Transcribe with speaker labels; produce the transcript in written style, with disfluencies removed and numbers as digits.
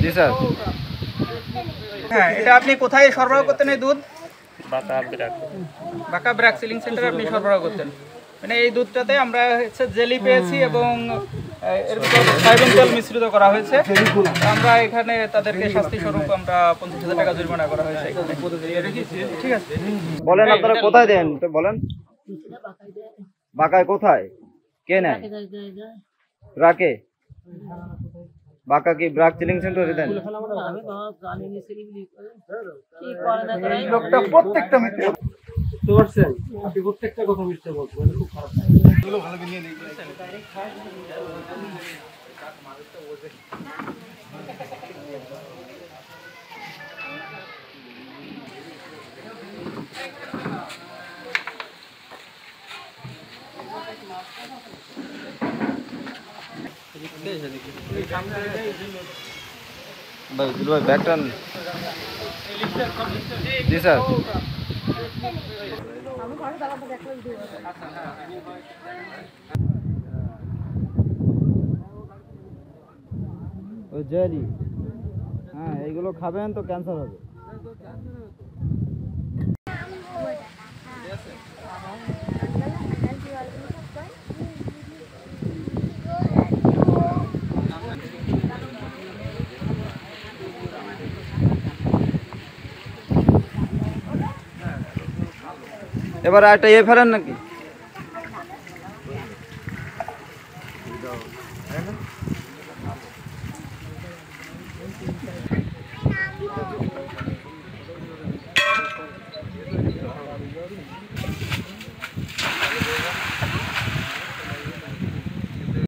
Speaker 1: জি sir. হ্যাঁ, এটা আপনি কোথায় সরবরাহ করতেন এই দুধ? বাঁকা ব্র্যাক সিলিং সেন্টারে আপনি সরবরাহ করতেন। মানে এই দুধটাতে আমরা হচ্ছে জেলি পেয়েছি এবং এর ভিতরে সয়াবিন তেল মিশ্রিত করা হয়েছে। আমরা এখানে তাদেরকে শাস্তি স্বরূপ আমরা 50,000 টাকা জরিমানা করা হয়েছে। ঠিক আছে,
Speaker 2: বলেন আপনারা কোথায় দেন বলেন। বাঁকায় কোথায় কে নেয়? ব্রাকে। বাঁকা কি ব্রাক চিলিং সেন্টারে দেন?
Speaker 1: লোকটা প্রত্যেকটা মিথ্যা বলছেন, আপনি প্রত্যেকটা কথা মিথ্যা বলছেন। খুব খারাপ এগুলো ভালো নিয়ে নেই।
Speaker 2: ব্যাগটা জি স্যার। ওই জেলি, হ্যাঁ এইগুলো খাবেন তো ক্যান্সার হবে। এবার একটা ইয়ে ফেলেন নাকি?